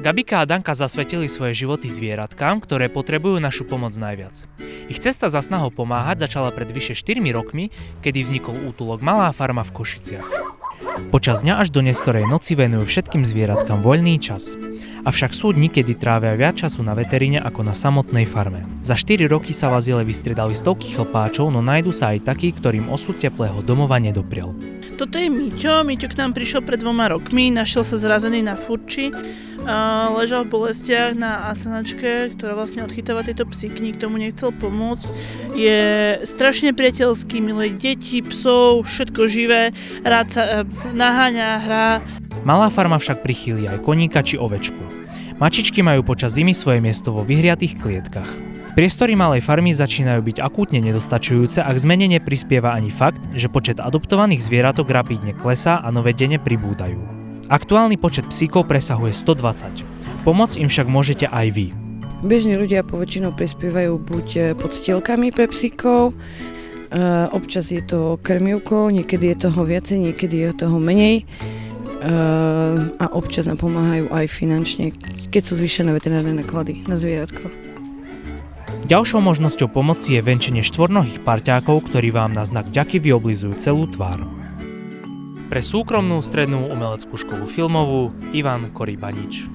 Gabika a Danka zasvetili svoje životy zvieratkám, ktoré potrebujú našu pomoc najviac. Ich cesta za snahou pomáhať začala pred vyše 4 rokmi, kedy vznikol útulok Malá farma v Košiciach. Počas dňa až do neskorej noci venujú všetkým zvieratkám voľný čas. Avšak sú dni, kedy trávia viac času na veteríne ako na samotnej farme. Za 4 roky sa v azyle vystriedali stovky chlpáčov, no nájdu sa aj takí, ktorým osud teplého domova nedopriel. Toto je Miťo. Miťo k nám prišiel pred 2 rokmi, našiel sa zrazený na furči. Ležal v bolestiach na asanačke, ktorá vlastne odchytáva tieto psíky, nikto mu nechcel pomôcť. Je strašne priateľský, miluje deti, psov, všetko živé, rád sa naháňa, hrá. Malá farma však prichýli aj koníka či ovečku. Mačičky majú počas zimy svoje miesto vo vyhriatých klietkach. Priestory malej farmy začínajú byť akútne nedostačujúce a k zmene neprispieva ani fakt, že počet adoptovaných zvieratok rapídne klesá a nové denne pribúdajú. Aktuálny počet psíkov presahuje 120. Pomôcť im však môžete aj vy. Bežní ľudia poväčšinou prispievajú buď podstielkami pre psíkov, občas je to krmivkou, niekedy je toho viacej, niekedy je toho menej a občas nám pomáhajú aj finančne, keď sú zvýšené veterinárne náklady na zvieratko. Ďalšou možnosťou pomoci je venčenie štvornohých parťákov, ktorí vám na znak vďaky vyoblizujú celú tvár. Pre súkromnú strednú umeleckú školu filmovú Ivan Korybanič.